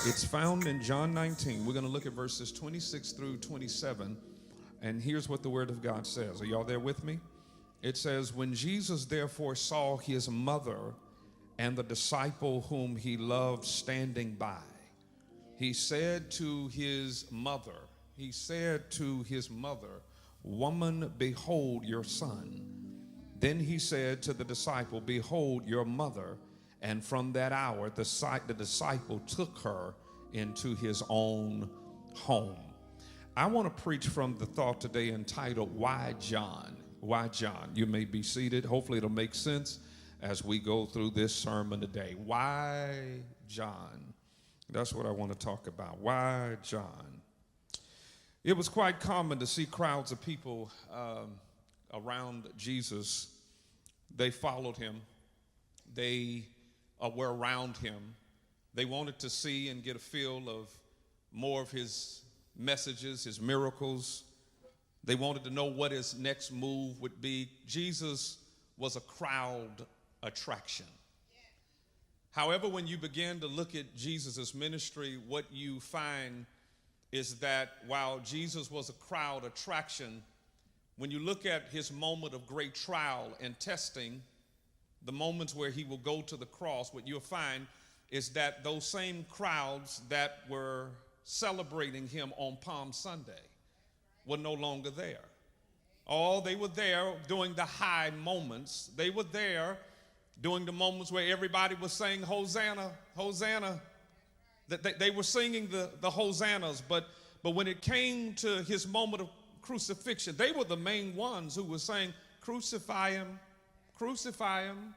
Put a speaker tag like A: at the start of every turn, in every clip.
A: It's found in John 19. We're going to look at verses 26 through 27. And here's what the word of God says. Are y'all there with me? It says, when Jesus therefore saw his mother and the disciple whom he loved standing by, he said to his mother, Woman, behold your son. Then he said to the disciple, Behold your mother. And from that hour, the disciple took her into his own home. I want to preach from the thought today entitled, Why John? Why John? You may be seated. Hopefully it'll make sense as we go through this sermon today. Why John? That's what I want to talk about. Why John? It was quite common to see crowds of people around Jesus. They followed him. They were around him. They wanted to see and get a feel of more of his messages, his miracles. They wanted to know what his next move would be. Jesus was a crowd attraction. However, when you begin to look at Jesus' ministry, what you find is that while Jesus was a crowd attraction, when you look at his moment of great trial and testing, the moments where he will go to the cross, what you'll find is that those same crowds that were celebrating him on Palm Sunday were no longer there. Oh, they were there during the high moments. They were there during the moments where everybody was saying, Hosanna, Hosanna. They were singing the hosannas, but when it came to his moment of crucifixion, they were the main ones who were saying, crucify him, crucify him.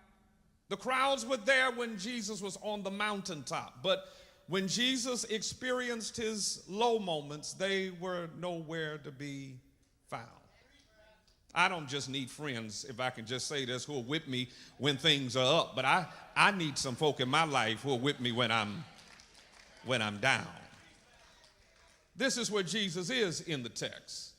A: The crowds were there when Jesus was on the mountaintop, but when Jesus experienced his low moments, they were nowhere to be found. I don't just need friends, if I can just say this, who are with me when things are up, but I need some folk in my life who are with me when I'm down. This is where Jesus is in the text.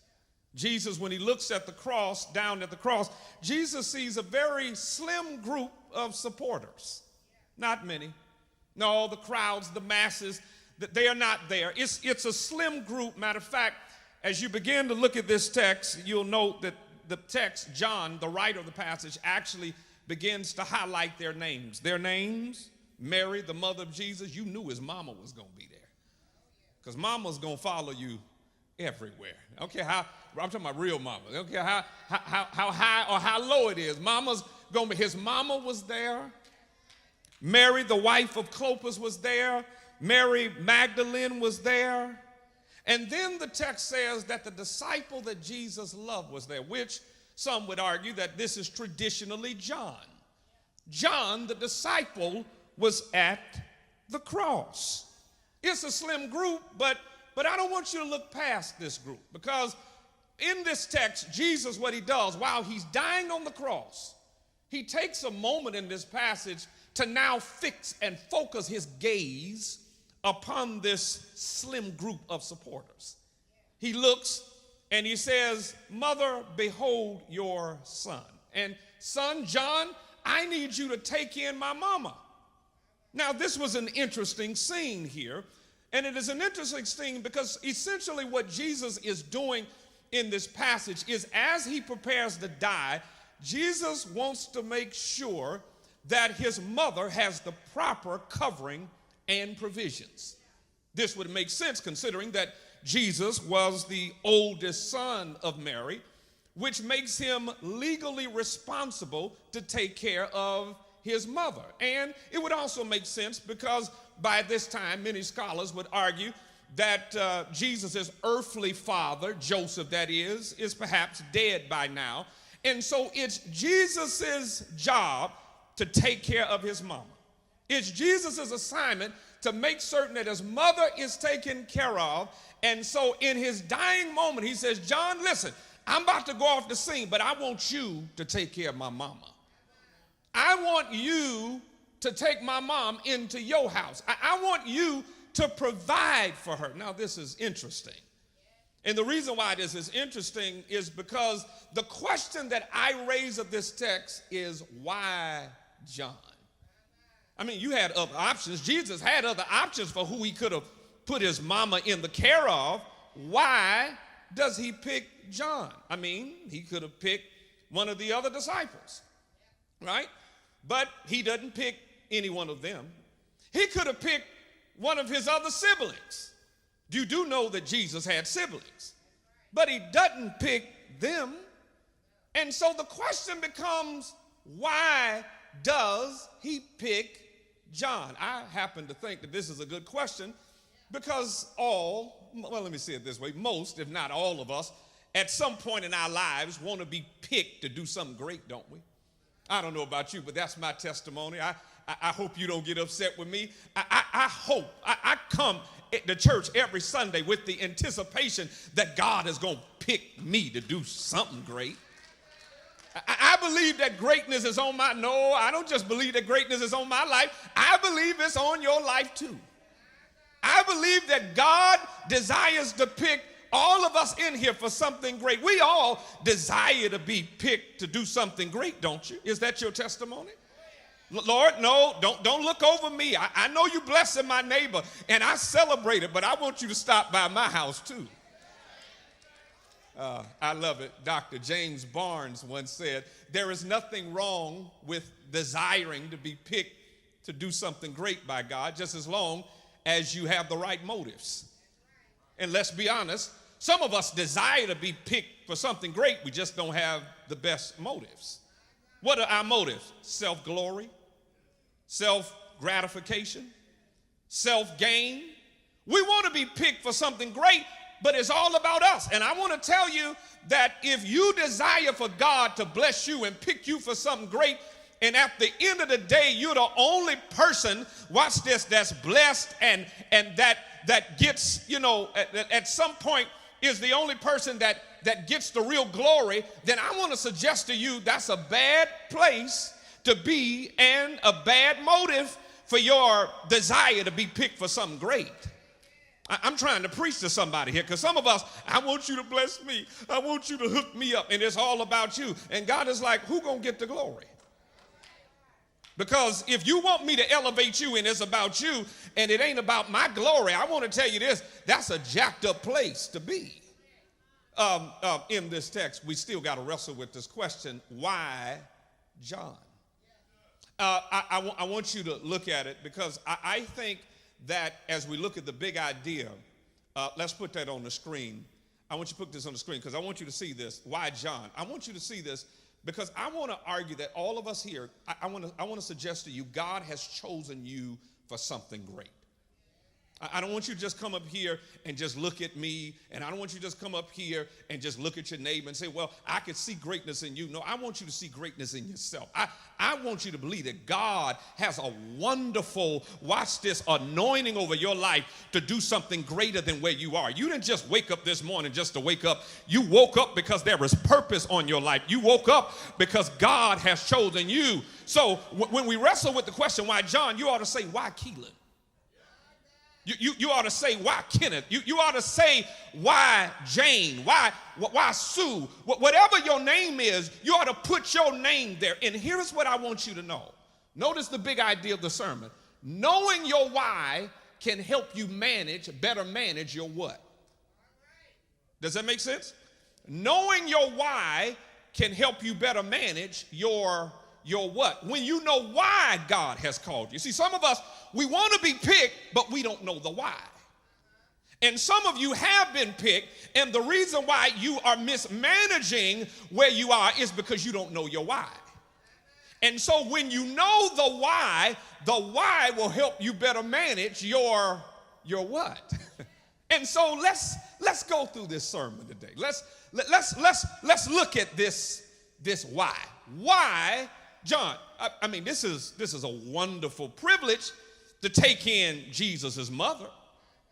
A: Jesus, when he looks at the cross, down at the cross, Jesus sees a very slim group of supporters. Not many. No, the crowds, the masses, they are not there. It's a slim group. Matter of fact, as you begin to look at this text, you'll note that the text, John, the writer of the passage, actually begins to highlight their names. Their names, Mary, the mother of Jesus, you knew his mama was going to be there. Because mama's going to follow you everywhere. I don't care how, I'm talking about real mama. I don't care how high or how low it is. Mama's going to be, his mama was there. Mary, the wife of Clopas, was there. Mary Magdalene was there. And then the text says that the disciple that Jesus loved was there, which some would argue that this is traditionally John. John, the disciple, was at the cross. It's a slim group, but I don't want you to look past this group, because in this text, Jesus, what he does while he's dying on the cross, he takes a moment in this passage to now fix and focus his gaze upon this slim group of supporters. He looks and he says, Mother, behold your son. And son, John, I need you to take in my mama. Now, this was an interesting scene here. And it is an interesting scene because essentially what Jesus is doing in this passage is, as he prepares to die, Jesus wants to make sure that his mother has the proper covering and provisions. This would make sense considering that Jesus was the oldest son of Mary, which makes him legally responsible to take care of his mother. And it would also make sense because by this time, many scholars would argue that Jesus' earthly father, Joseph that is perhaps dead by now. And so it's Jesus' job to take care of his mama. It's Jesus' assignment to make certain that his mother is taken care of. And so in his dying moment, he says, John, listen, I'm about to go off the scene, but I want you to take care of my mama. I want you to take my mom into your house. I want you to provide for her. Now, this is interesting And the reason why this is interesting is because the question that I raise of this text is, why John? I mean, you had other options. Jesus had other options for who he could have put his mama in the care of. Why does he pick John? I mean, he could have picked one of the other disciples, right? But he doesn't pick any one of them. He could have picked one of his other siblings. You do know that Jesus had siblings, but he doesn't pick them. And so the question becomes, why does he pick John? I happen to think that this is a good question because let me say it this way, most, if not all of us, at some point in our lives want to be picked to do something great, don't we? I don't know about you, but that's my testimony. I hope you don't get upset with me. I hope I come to church every Sunday with the anticipation that God is going to pick me to do something great. I believe that greatness is on I don't just believe that greatness is on my life. I believe it's on your life too. I believe that God desires to pick all of us in here for something great. We all desire to be picked to do something great, don't you? Is that your testimony? Lord, no, don't look over me. I know you blessing my neighbor, and I celebrate it, but I want you to stop by my house too. I love it. Dr. James Barnes once said, there is nothing wrong with desiring to be picked to do something great by God, just as long as you have the right motives. And let's be honest, some of us desire to be picked for something great, we just don't have the best motives. What are our motives? Self-glory, self-gratification, self-gain. We want to be picked for something great, but it's all about us. And I want to tell you that if you desire for God to bless you and pick you for something great, and at the end of the day, you're the only person, watch this, that's blessed and that gets, at some point is the only person that gets the real glory, then I want to suggest to you that's a bad place to be and a bad motive for your desire to be picked for something great. I'm trying to preach to somebody here because some of us, I want you to bless me. I want you to hook me up, and it's all about you. And God is like, who gonna get the glory? Because if you want me to elevate you and it's about you and it ain't about my glory, I want to tell you this, that's a jacked up place to be. In this text, we still got to wrestle with this question, why John? I want you to look at it because I think that as we look at the big idea, let's put that on the screen. I want you to put this on the screen because I want you to see this. Why John? I want you to see this because I want to argue that all of us here, I want to suggest to you, God has chosen you for something great. I don't want you to just come up here and just look at me, and I don't want you to just come up here and just look at your neighbor and say, well, I could see greatness in you. No, I want you to see greatness in yourself. I want you to believe that God has a wonderful, watch this, anointing over your life to do something greater than where you are. You didn't just wake up this morning just to wake up. You woke up because there is purpose on your life. You woke up because God has chosen you. So when we wrestle with the question, why John, you ought to say, why Keelan? You ought to say, why Kenneth? You ought to say, why Jane? Why Sue? Whatever your name is, you ought to put your name there. And here's what I want you to know. Notice the big idea of the sermon. Knowing your why can help you better manage your what. Does that make sense? Knowing your why can help you better manage your what? When you know why God has called you. See, some of us, we want to be picked, but we don't know the why. And some of you have been picked, and the reason why you are mismanaging where you are is because you don't know your why. And so when you know the why will help you better manage your what. And so let's go through this sermon today. Let's look at this why. Why John? I mean, this is a wonderful privilege to take in Jesus' mother.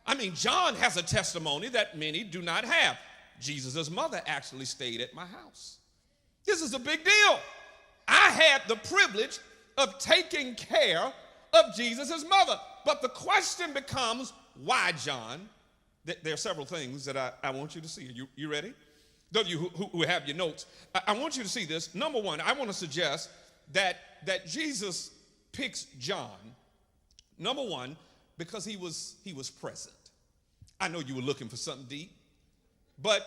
A: I mean, John has a testimony that many do not have. Jesus' mother actually stayed at my house. This is a big deal. I had the privilege of taking care of Jesus' mother. But the question becomes, why John? There are several things that I want you to see. You ready? Those of you who have your notes, I want you to see this. Number one, I want to suggest that Jesus picks John, number one, because he was present. I know you were looking for something deep, but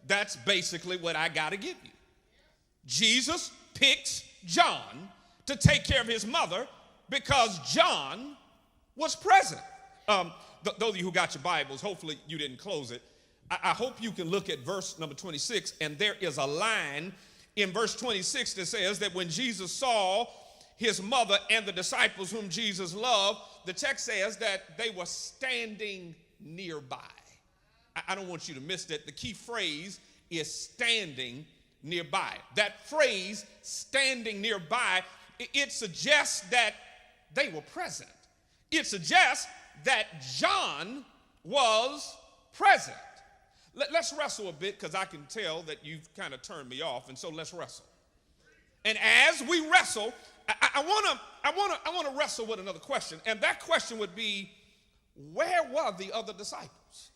A: that's basically what I got to give you. Jesus picks John to take care of his mother because John was present. Those of you who got your Bibles, hopefully you didn't close it. I hope you can look at verse number 26, and there is a line in verse 26 that says that when Jesus saw his mother and the disciples whom Jesus loved, the text says that they were standing nearby. I don't want you to miss that. The key phrase is standing nearby. That phrase, standing nearby, it suggests that they were present. It suggests that John was present. Let's wrestle a bit, because I can tell that you've kind of turned me off, and so let's wrestle. And as we wrestle, I want to wrestle with another question, and that question would be, where were the other disciples?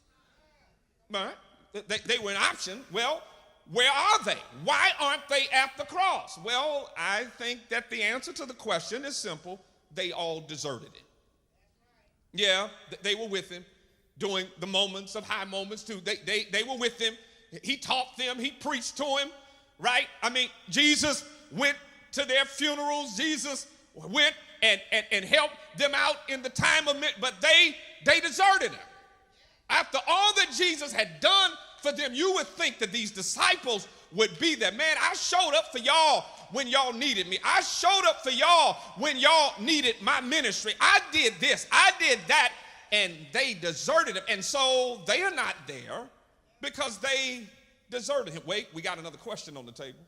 A: All right? They were an option. Well, where are they? Why aren't they at the cross? Well, I think that the answer to the question is simple. They all deserted him. Yeah, they were with him during the moments of high moments too. They were with him. He taught them. He preached to him, right? I mean, Jesus went to their funerals. Jesus went and helped them out in the time of it, but they deserted him. After all that Jesus had done for them, you would think that these disciples would be there. Man, I showed up for y'all when y'all needed me. I showed up for y'all when y'all needed my ministry. I did this, I did that, and they deserted him. And so they are not there because they deserted him. Wait, we got another question on the table.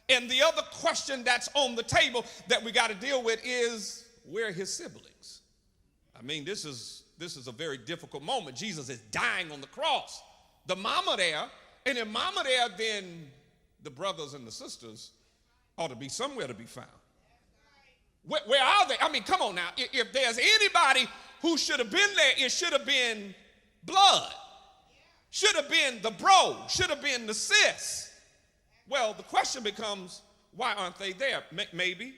A: And the other question that's on the table that we got to deal with is, where are his siblings? I mean, this is a very difficult moment. Jesus is dying on the cross. The mama there, and if mama there, then the brothers and the sisters ought to be somewhere to be found. Where are they? I mean, come on now. If there's anybody who should have been there, it should have been blood. Should have been the bro. Should have been the sis. Well, the question becomes, why aren't they there? Maybe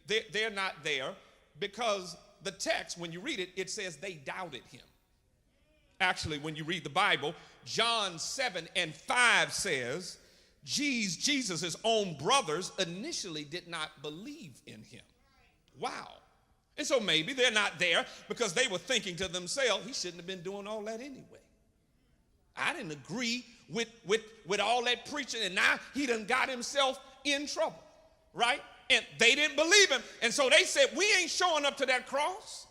A: they're not there because the text, when you read it, it says they doubted him. Actually, when you read the Bible, John 7:5 says, Jesus' own brothers initially did not believe in him. Wow. And so maybe they're not there because they were thinking to themselves, he shouldn't have been doing all that anyway. I didn't agree with all that preaching, and now he done got himself in trouble, right? And they didn't believe him. And so they said, we ain't showing up to that cross.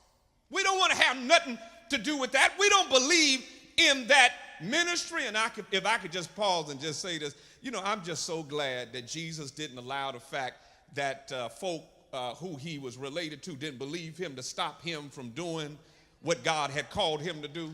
A: We don't want to have nothing to do with that. We don't believe in that ministry. And if I could just pause and just say this, I'm just so glad that Jesus didn't allow the fact that folk who he was related to didn't believe him to stop him from doing what God had called him to do.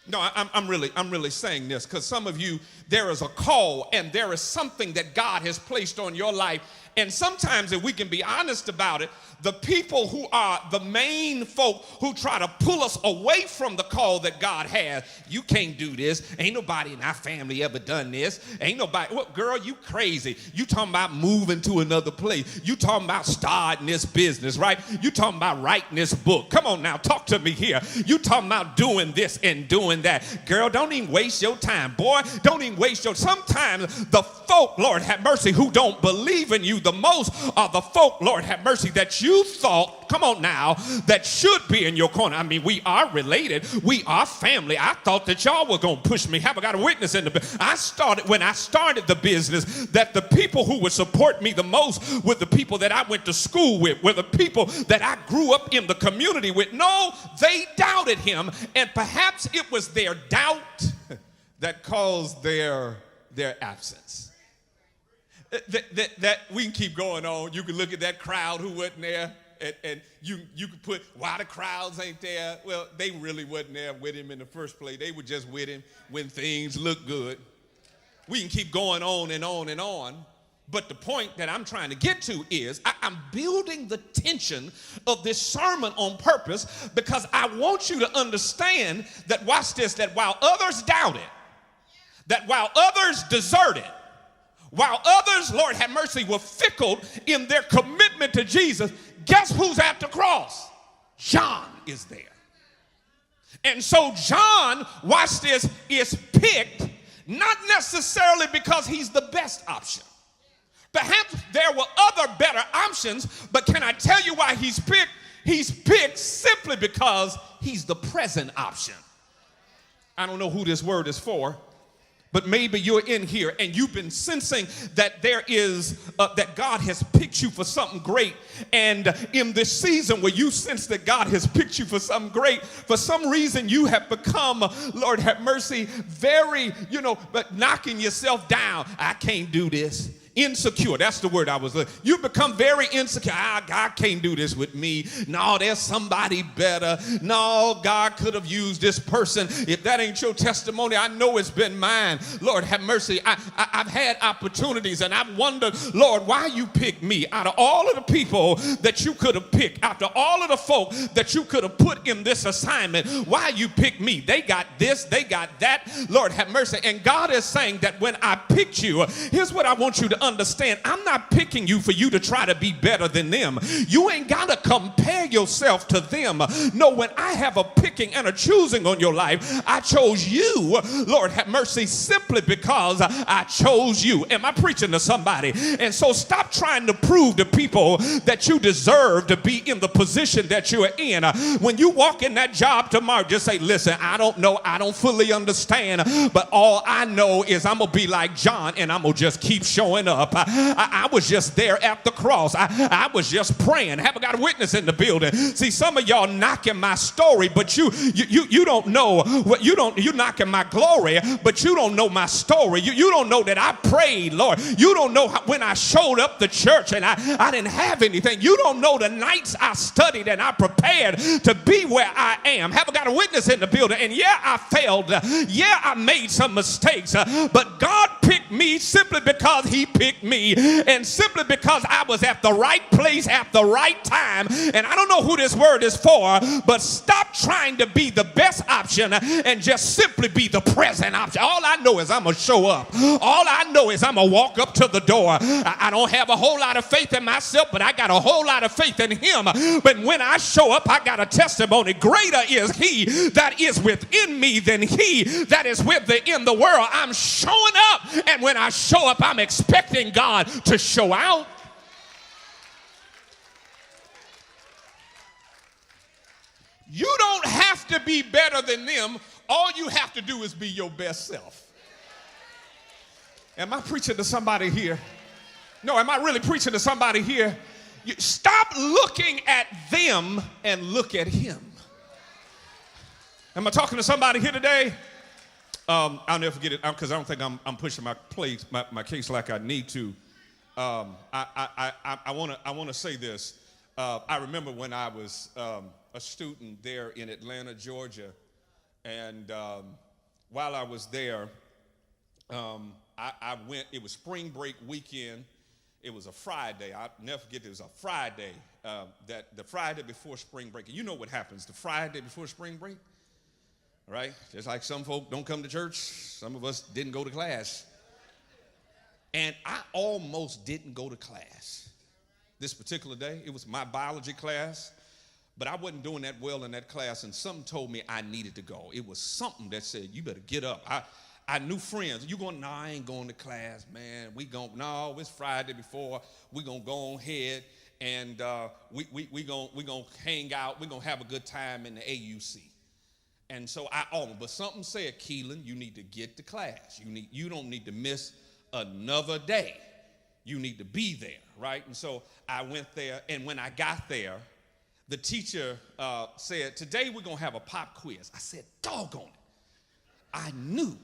A: No, I'm really saying this because some of you, there is a call and there is something that God has placed on your life. And sometimes, if we can be honest about it, the people who are the main folk who try to pull us away from the call that God has. You can't do this. Ain't nobody in our family ever done this. Ain't nobody. Well, girl, you crazy. You talking about moving to another place. You talking about starting this business, right? You talking about writing this book. Come on now, talk to me here. You talking about doing this and doing that. Girl, don't even waste your time. Boy, don't even waste your time. Sometimes the folk, Lord have mercy, who don't believe in you the most are the folk, Lord have mercy, that you thought, come on now, that should be in your corner. I mean, we are related. We are family. I thought that y'all were going to push me. Have I got a witness in the business? When I started the business, that the people who would support me the most were the people that I went to school with, were the people that I grew up in the community with. No, they doubted him, and perhaps it was their doubt that caused their absence. That we can keep going on. You can look at that crowd who wasn't there, and you can put, why the crowds ain't there? Well, they really wasn't there with him in the first place. They were just with him when things looked good. We can keep going on and on and on. But the point that I'm trying to get to is I'm building the tension of this sermon on purpose because I want you to understand that, watch this, that while others doubted, that while others deserted, while others, Lord have mercy, were fickle in their commitment to Jesus, guess who's at the cross? John is there. And so John, watch this, is picked not necessarily because he's the best option. Perhaps there were other better options, but can I tell you why he's picked? He's picked simply because he's the present option. I don't know who this word is for, but maybe you're in here and you've been sensing that there is, that God has picked you for something great. And in this season where you sense that God has picked you for something great, for some reason you have become, Lord have mercy, very, but knocking yourself down. I can't do this. Insecure, that's the word I was looking. You become very insecure. God can't do this with me. No, there's somebody better. No, God could have used this person. If that ain't your testimony, I know it's been mine. Lord, have mercy. I've had opportunities and I've wondered, Lord, why you picked me out of all of the people that you could have picked, after all of the folk that you could have put in this assignment, why you picked me? They got this, they got that. Lord, have mercy. And God is saying that when I picked you, here's what I want you to understand. I'm not picking you for you to try to be better than them. You ain't got to compare yourself to them. No, when I have a picking and a choosing on your life, I chose you, Lord have mercy, simply because I chose you. Am I preaching to somebody? And so stop trying to prove to people that you deserve to be in the position that you're in. When you walk in that job tomorrow, just say, listen, I don't know, I don't fully understand, but all I know is I'm going to be like John and I'm going to just keep showing up. I was just there at the cross. I was just praying. Have I got a witness in the building? See, some of y'all knocking my story, but you don't know what you're knocking my glory, but you don't know my story. You don't know that I prayed, Lord. You don't know when I showed up to church and I didn't have anything. You don't know the nights I studied and I prepared to be where I am. Have I got a witness in the building? And yeah, I failed. Yeah, I made some mistakes, but God picked me simply because he picked me, and simply because I was at the right place at the right time. And I don't know who this word is for, but stop trying to be the best option and just simply be the present option. All I know is I'm gonna show up. All I know is I'm gonna walk up to the door. I don't have a whole lot of faith in myself, but I got a whole lot of faith in him. But when I show up, I got a testimony. Greater is he that is within me than he that is within the world. I'm showing up, and when I show up, I'm expecting God to show out. You don't have to be better than them. All you have to do is be your best self. Am I preaching to somebody here? No, am I really preaching to somebody here? Stop looking at them and look at him. Am I talking to somebody here today? I'll never forget it because I don't think I'm pushing my case like I need to. I want to say this. I remember when I was a student there in Atlanta, Georgia, and while I was there, I went. It was spring break weekend. It was a Friday. I'll never forget. It was a Friday. The Friday before spring break. And you know what happens the Friday before spring break, right? Just like some folk don't come to church. Some of us didn't go to class. And I almost didn't go to class this particular day. It was my biology class, but I wasn't doing that well in that class, and something told me I needed to go. It was something that said, you better get up. I knew friends. You going, no, I ain't going to class, man. No, it's Friday before. We going to go on ahead, and we going to hang out. We're going to have a good time in the AUC. And so but something said, Keelan, you need to get to class. You don't need to miss another day. You need to be there, right? And so I went there, and when I got there, the teacher said, today we're going to have a pop quiz. I said, doggone it. I knew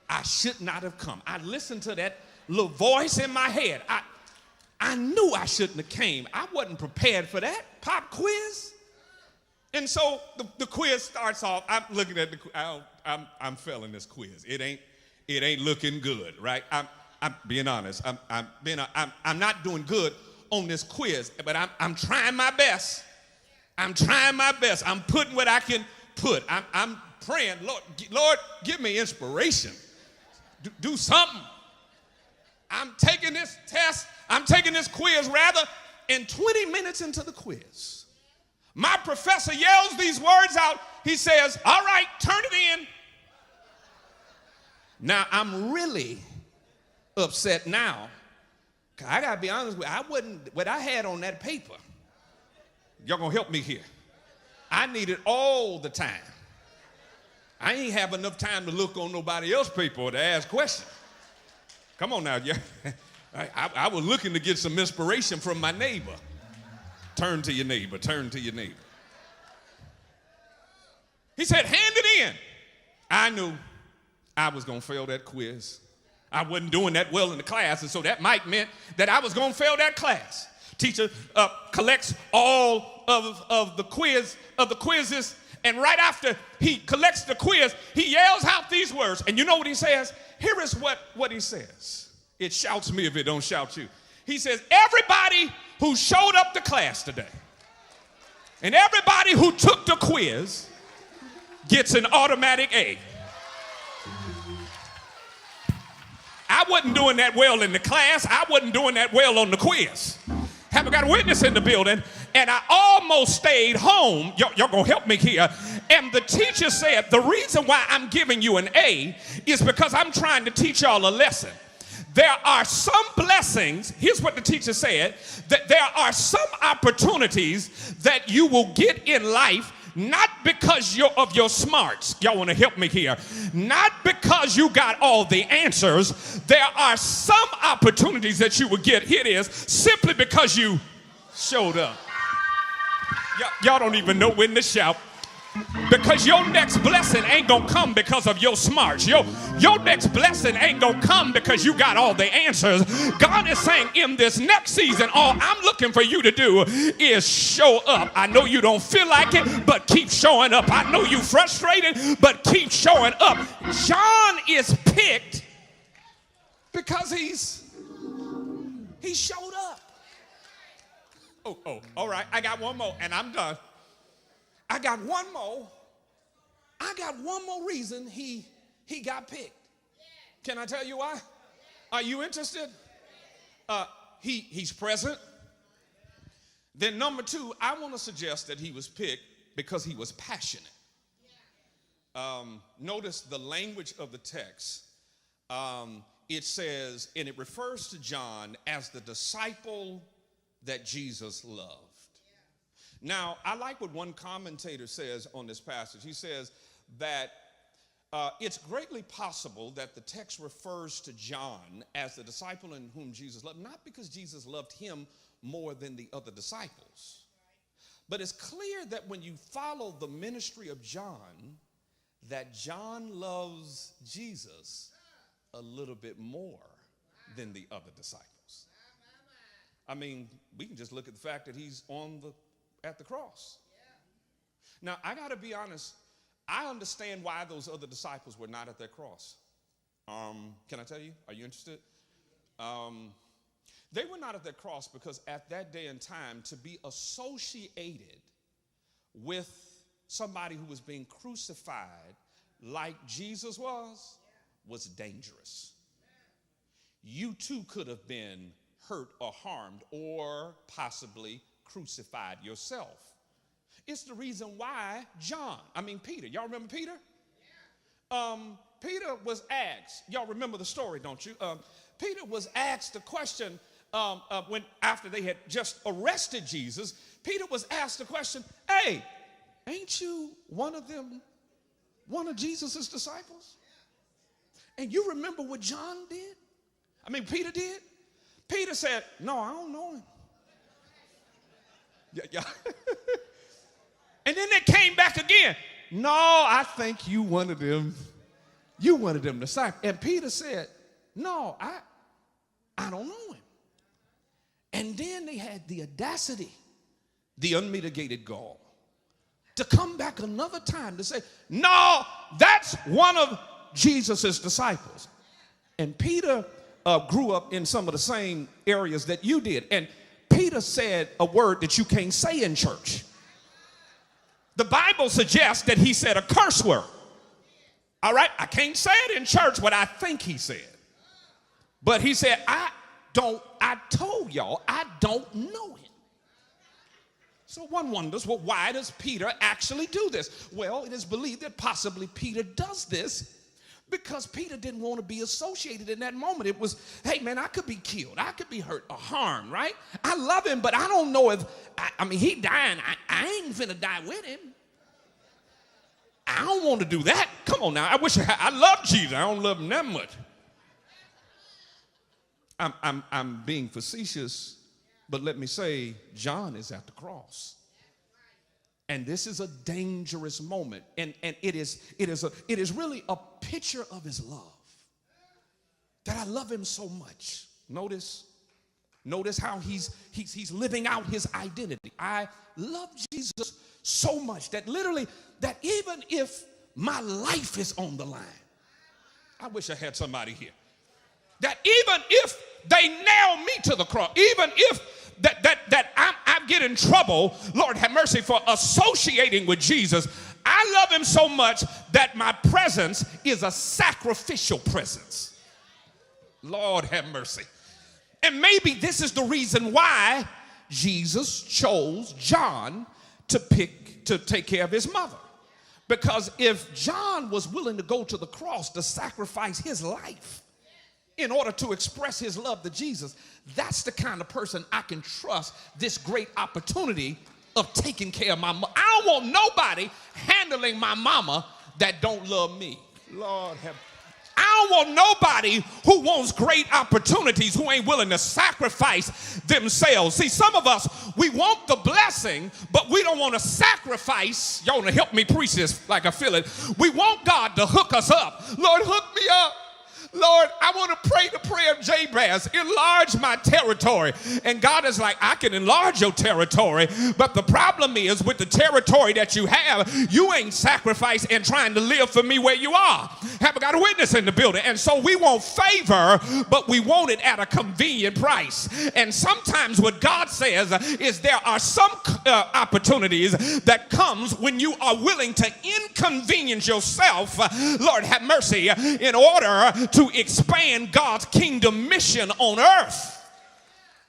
A: I should not have come. I listened to that little voice in my head. I knew I shouldn't have came. I wasn't prepared for that pop quiz. And so the quiz starts off. I'm looking at I'm failing this quiz. It ain't looking good, right? I'm being honest. I'm not doing good on this quiz, but I'm trying my best. I'm trying my best. I'm putting what I can put. I'm praying, Lord, give me inspiration. Do something. I'm taking this test. I'm taking this quiz rather. And 20 minutes into the quiz, my professor yells these words out. He says, all right, turn it in. Now, I'm really upset now. I got to be honest with you, what I had on that paper, y'all going to help me here. I need it all the time. I ain't have enough time to look on nobody else's paper or to ask questions. Come on now, yeah. I was looking to get some inspiration from my neighbor. Turn to your neighbor, turn to your neighbor. He said, hand it in. I knew I was going to fail that quiz. I wasn't doing that well in the class, and so that might meant that I was going to fail that class. Teacher collects all of the quizzes, and right after he collects the quiz, he yells out these words. And you know what he says? Here is what he says. It shouts me if it don't shout you. He says, everybody who showed up to class today and everybody who took the quiz gets an automatic A. I wasn't doing that well in the class. I wasn't doing that well on the quiz. Have I got a witness in the building? And I almost stayed home. Y'all gonna help me here. And the teacher said, the reason why I'm giving you an A is because I'm trying to teach y'all a lesson. There are some blessings, here's what the teacher said, that there are some opportunities that you will get in life not because of your smarts. Y'all want to help me here. Not because you got all the answers. There are some opportunities that you will get, here it is, simply because you showed up. Y'all don't even know when to shout. Because your next blessing ain't gonna come because of your smarts. Your next blessing ain't gonna come because you got all the answers. God is saying in this next season, all I'm looking for you to do is show up. I know you don't feel like it, but keep showing up. I know you frustrated, but keep showing up. John is picked because he showed up. Oh, all right, I got one more and I'm done. I got one more reason he got picked. Can I tell you why? Are you interested? He's present. Then number two, I want to suggest that he was picked because he was passionate. Notice the language of the text. It says, and it refers to John as the disciple that Jesus loved. Now, I like what one commentator says on this passage. He says that it's greatly possible that the text refers to John as the disciple in whom Jesus loved, not because Jesus loved him more than the other disciples, but it's clear that when you follow the ministry of John, that John loves Jesus a little bit more than the other disciples. I mean, we can just look at the fact that he's at the cross. Now, I got to be honest, I understand why those other disciples were not at their cross. Can I tell you? Are you interested? They were not at their cross because at that day and time, to be associated with somebody who was being crucified like Jesus was dangerous. You too could have been hurt or harmed or possibly crucified yourself. It's the reason why Peter, y'all remember Peter? Peter was asked, y'all remember the story, don't you? Peter was asked the question when after they had just arrested Jesus. Peter was asked the question, hey, ain't you one of Jesus's disciples? And you remember what Peter did? Peter said, no, I don't know him. Yeah. And then they came back again. No, I think you one of them disciples. And Peter said, no, I don't know him. And then they had the audacity, the unmitigated gall, to come back another time to say, no, that's one of Jesus's disciples. And Peter grew up in some of the same areas that you did. And Peter said a word that you can't say in church. The Bible suggests that he said a curse word. All right, I can't say it in church what I think he said. But he said, I told y'all, I don't know him. So one wonders, well, why does Peter actually do this? Well, it is believed that possibly Peter does this because Peter didn't want to be associated in that moment. It was, hey, man, I could be killed. I could be hurt or harmed, right? I love him, but I don't know if, I mean, he dying. I ain't finna die with him. I don't want to do that. Come on now. I love Jesus. I don't love him that much. I'm being facetious, but let me say, John is at the cross. And this is a dangerous moment. And it is really a picture of his love. That I love him so much. Notice how he's living out his identity. I love Jesus so much that literally, that even if my life is on the line, I wish I had somebody here. That even if they nail me to the cross, even if that I get in trouble, Lord have mercy, for associating with Jesus, I love him so much that my presence is a sacrificial presence. Lord have mercy. And maybe this is the reason why Jesus chose John to take care of his mother. Because if John was willing to go to the cross to sacrifice his life in order to express his love to Jesus, that's the kind of person I can trust this great opportunity of taking care of my mother. I don't want nobody handling my mama that don't love me. Lord have mercy. I don't want nobody who wants great opportunities who ain't willing to sacrifice themselves. See, some of us, we want the blessing, but we don't want to sacrifice. Y'all want to help me preach this like I feel it. We want God to hook us up. Lord, hook me up. Lord, I want to pray the prayer of Jabez, enlarge my territory. And God is like, I can enlarge your territory, but the problem is with the territory that you have, you ain't sacrificed and trying to live for me where you are. Have I got a witness in the building? And so we want favor, but we want it at a convenient price. And sometimes what God says is there are some opportunities that comes when you are willing to inconvenience yourself, Lord have mercy, in order to expand God's kingdom mission on earth.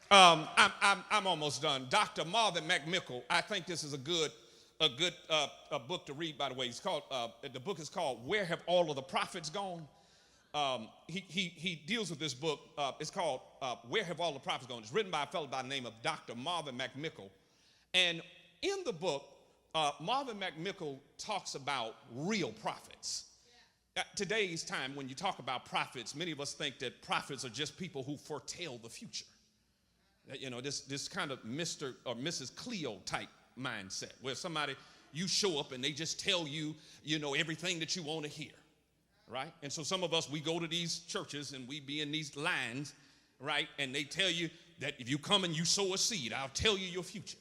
A: I'm almost done. Dr. Marvin McMichael, I think this is a good book to read, by the way. It's called, the book is called Where Have All of the Prophets Gone? He deals with this book. It's called Where Have All the Prophets Gone? It's written by a fellow by the name of Dr. Marvin McMichael. And in the book, Marvin McMichael talks about real prophets. At today's time, when you talk about prophets, many of us think that prophets are just people who foretell the future. You know, this kind of Mr. or Mrs. Cleo type mindset, where somebody, you show up and they just tell you, you know, everything that you want to hear, right? And so some of us, we go to these churches and we be in these lines, right? And they tell you that if you come and you sow a seed, I'll tell you your future,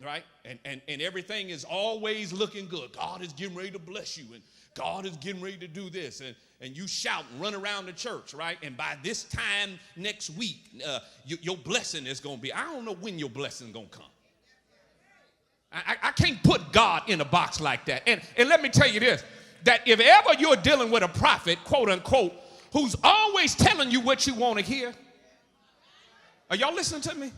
A: right? And everything is always looking good. God is getting ready to bless you, and God is getting ready to do this, and you shout and run around the church, right? And by this time next week, your blessing is going to be, I don't know when your blessing is going to come. I can't put God in a box like that. And let me tell you this, that if ever you're dealing with a prophet, quote unquote, who's always telling you what you want to hear, are y'all listening to me?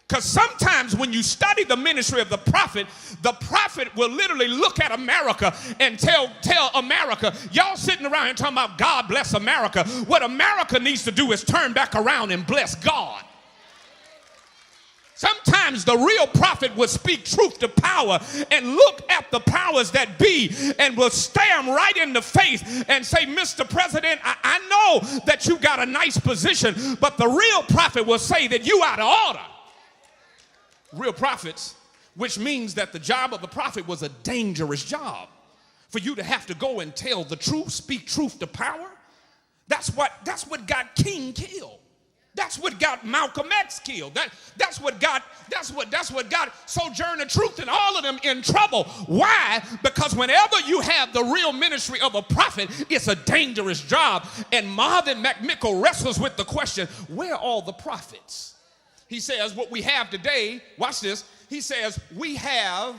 A: Because sometimes when you study the ministry of the prophet will literally look at America and tell America, y'all sitting around here talking about God bless America. What America needs to do is turn back around and bless God. Sometimes the real prophet will speak truth to power and look at the powers that be and will stare them right in the face and say, Mr. President, I know that you got a nice position, but the real prophet will say that you out of order. Real prophets, which means that the job of the prophet was a dangerous job. For you to have to go and tell the truth, speak truth to power, that's what got King killed. That's what got Malcolm X killed. That's what got Sojourner Truth and all of them in trouble. Why? Because whenever you have the real ministry of a prophet, it's a dangerous job. And Marvin McMichael wrestles with the question, where are all the prophets? He says what we have today, watch this, he says we have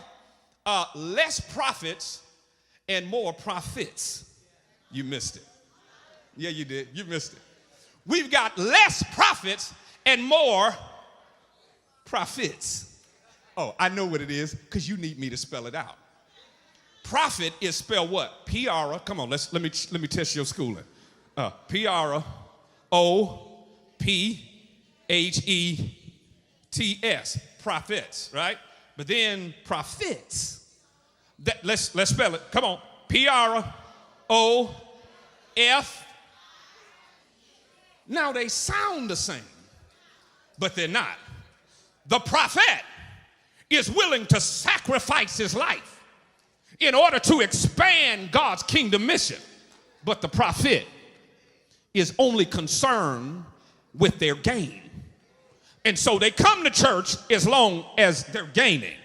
A: less prophets and more prophets. You missed it. Yeah, you did. You missed it. We've got less prophets and more prophets. Oh, I know what it is because you need me to spell it out. Prophet is spelled what? P-R-A. Come on, let me test your schooling. P-R-O-P-H-E-T-S. Prophets, right? But then prophets. Let's spell it. Come on. P-R-O-F. Now they sound the same, but they're not. The prophet is willing to sacrifice his life in order to expand God's kingdom mission. But the prophet is only concerned with their gain. And so they come to church as long as they're gaining.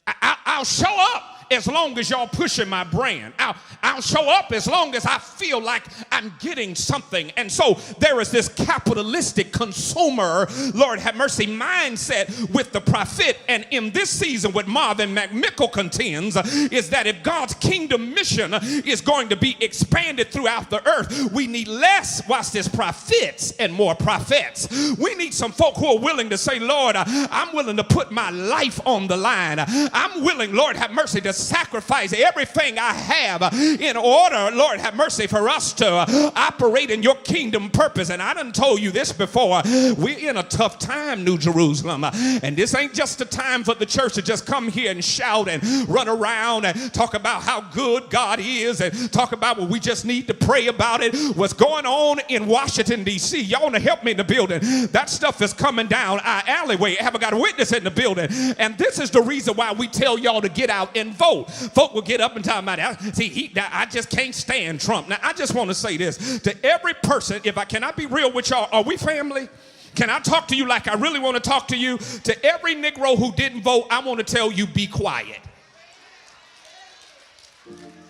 A: I'll show up as long as y'all pushing my brand. I'll show up as long as I feel like I'm getting something. And so there is this capitalistic consumer, Lord have mercy, mindset with the prophet. And in this season, what Marvin McMichael contends is that if God's kingdom mission is going to be expanded throughout the earth, we need less, watch this, prophets and more prophets. We need some folk who are willing to say, Lord, I'm willing to put my life on the line. I'm willing, Lord have mercy, to sacrifice everything I have in order, Lord have mercy, for us to operate in your kingdom purpose. And I done told you this before. We're in a tough time, New Jerusalem. And this ain't just a time for the church to just come here and shout and run around and talk about how good God is and talk about what we just need to pray about it. What's going on in Washington, D.C. Y'all want to help me in the building. That stuff is coming down our alleyway. I haven't got a witness in the building. And this is the reason why we tell y'all to get out and vote. Folk will get up and talk about it. See, I just can't stand Trump. Now, I just want to say this to every person. Can I be real with y'all? Are we family? Can I talk to you like I really want to talk to you? To every Negro who didn't vote, I want to tell you, be quiet.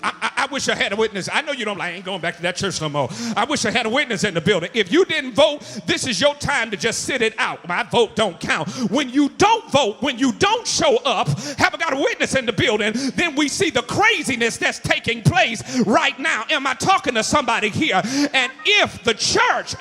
A: I wish I had a witness. I know you don't like, I ain't going back to that church no more. I wish I had a witness in the building. If you didn't vote, this is your time to just sit it out. My vote don't count. When you don't vote, when you don't show up, haven't got a witness in the building, then we see the craziness that's taking place right now. Am I talking to somebody here? And if the church,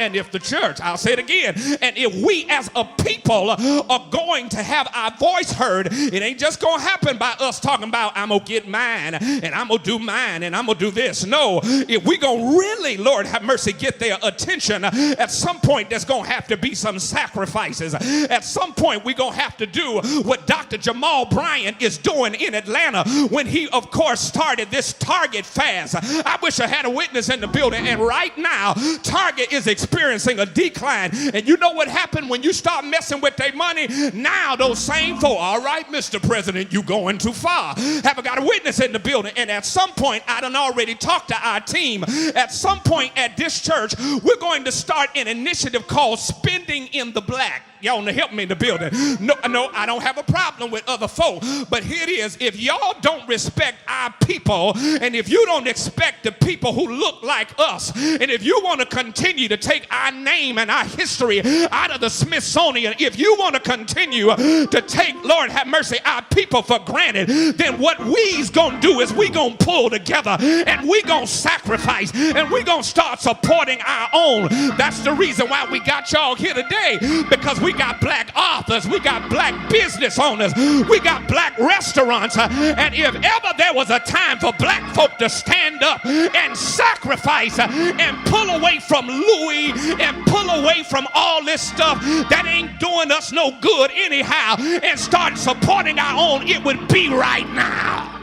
A: I'll say it again, and if we as a people are going to have our voice heard, it ain't just going to happen by us talking about, I'm going to get mine, and I'm going to do mine, and I'm going to do this. No, if we going to really, Lord have mercy, get their attention, at some point there's going to have to be some sacrifices. At some point we're going to have to do what Dr. Jamal Bryant is doing in Atlanta when he, of course, started this Target fast. I wish I had a witness in the building. And right now, Target is experiencing a decline. And you know what happened when you start messing with their money? Now those same folk, all right, Mr. President, you going too far. Haven't got a witness in the building. And at some point, I done already talked to our team. At some point at this church, we're going to start an initiative called Spending in the Black. Y'all want to help me in the building? No, I don't have a problem with other folk, but here it is. If y'all don't respect our people, and if you don't expect the people who look like us, and if you want to continue to take our name and our history out of the Smithsonian, if you want to continue to take, Lord have mercy, our people for granted, then what we's going to do is we going to pull together, and we going to sacrifice, and we going to start supporting our own. That's the reason why we got y'all here today, because we got black authors, we got black business owners, we got black restaurants, and if ever there was a time for black folk to stand up and sacrifice and pull away from Louis and pull away from all this stuff that ain't doing us no good anyhow and start supporting our own, it would be right now.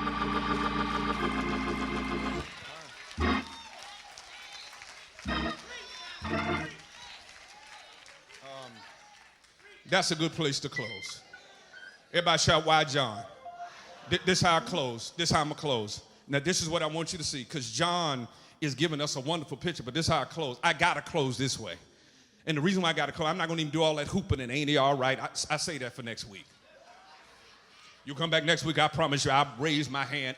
A: That's a good place to close. Everybody shout, why John? This is how I close. This is how I'm going to close. Now, this is what I want you to see, because John is giving us a wonderful picture, but this is how I close. I got to close this way. And the reason why I got to come, I'm not going to even do all that hooping and ain't he all right. I say that for next week. You come back next week, I promise you, I'll raise my hand,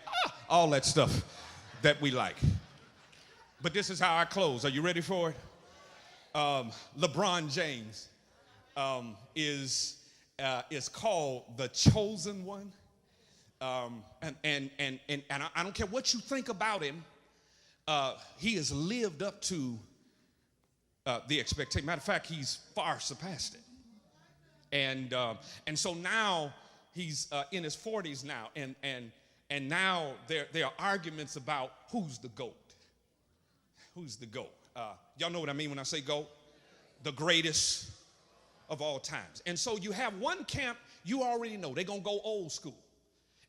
A: all that stuff that we like. But this is how I close. Are you ready for it? LeBron James is called the chosen one. And I don't care what you think about him. He has lived up to the expectation. Matter of fact, he's far surpassed it. And so now he's in his 40s now, and now there are arguments about who's the GOAT. Who's the GOAT? Y'all know what I mean when I say GOAT? The greatest of all times. And so you have one camp, you already know, they're going to go old school.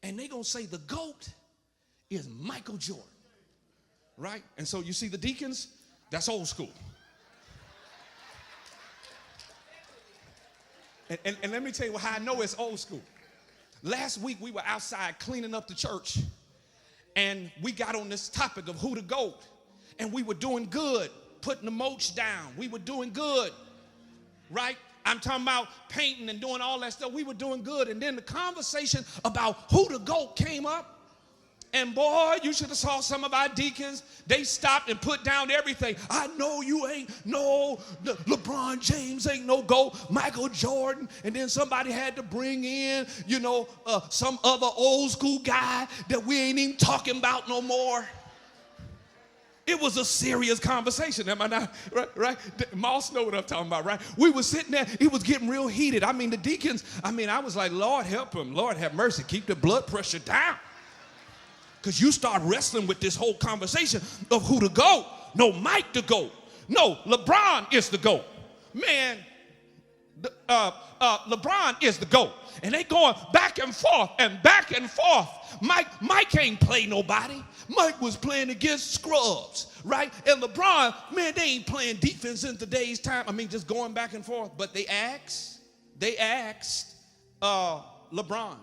A: And they're going to say the GOAT is Michael Jordan, right? And so you see the deacons, that's old school. And let me tell you how I know it's old school. Last week we were outside cleaning up the church, and we got on this topic of who the GOAT. And we were doing good, putting the mulch down. We were doing good, right? I'm talking about painting and doing all that stuff. We were doing good. And then the conversation about who the GOAT came up. And boy, you should have saw some of our deacons. They stopped and put down everything. I know you ain't no, LeBron James ain't no GOAT, Michael Jordan. And then somebody had to bring in, some other old school guy that we ain't even talking about no more. It was a serious conversation, am I not? Right? Moss know what I'm talking about, right? We were sitting there, it was getting real heated. I mean, the deacons, I was like, Lord help him, Lord have mercy, keep the blood pressure down. Because you start wrestling with this whole conversation of who the GOAT. No, Mike the GOAT. No, LeBron is the GOAT. Man, LeBron is the GOAT. And they going back and forth and back and forth. Mike ain't play nobody. Mike was playing against scrubs, right? And LeBron, man, they ain't playing defense in today's time. Just going back and forth. But they asked LeBron,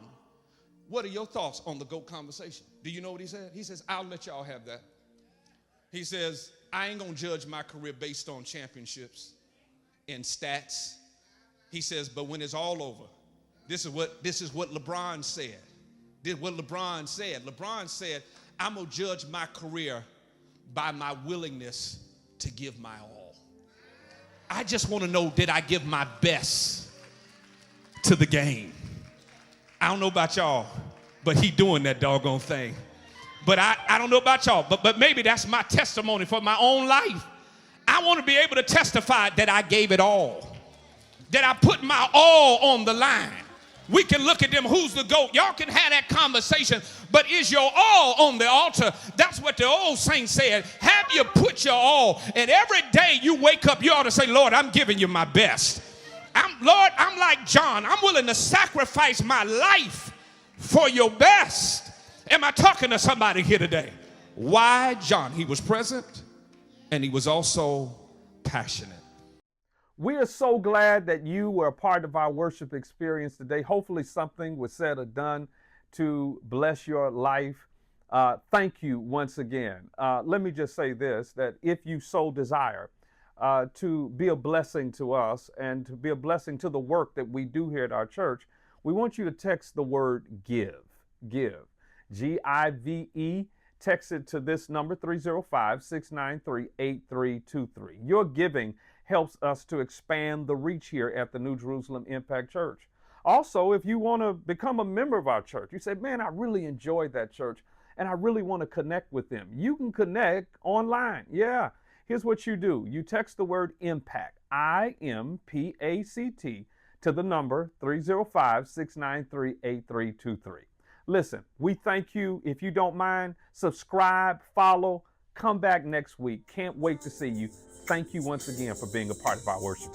A: what are your thoughts on the GOAT conversation? Do you know what he said? He says, I'll let y'all have that. He says, I ain't gonna judge my career based on championships and stats. He says, but when it's all over, this is what LeBron said. LeBron said, I'm gonna judge my career by my willingness to give my all. I just want to know, did I give my best to the game? I don't know about y'all, but he doing that doggone thing. But I don't know about y'all, but maybe that's my testimony for my own life. I want to be able to testify that I gave it all, that I put my all on the line. We can look at them, who's the GOAT? Y'all can have that conversation, but is your all on the altar? That's what the old saint said. Have you put your all? And every day you wake up, you ought to say, Lord, I'm giving you my best. Lord, I'm like John. I'm willing to sacrifice my life for your best. Am I talking to somebody here today? Why John? He was present and he was also passionate.
B: We are so glad that you were a part of our worship experience today. Hopefully something was said or done to bless your life. Thank you once again. Let me just say this, that if you so desire to be a blessing to us and to be a blessing to the work that we do here at our church, we want you to text the word give, G-I-V-E. Text it to this number, 305-693-8323. Your giving helps us to expand the reach here at the New Jerusalem Impact Church. Also, if you want to become a member of our church, you say, man, I really enjoyed that church and I really want to connect with them. You can connect online. Yeah. Here's what you do. You text the word impact, I-M-P-A-C-T, to the number 305-693-8323. Listen, we thank you. If you don't mind, subscribe, follow, come back next week. Can't wait to see you. Thank you once again for being a part of our worship.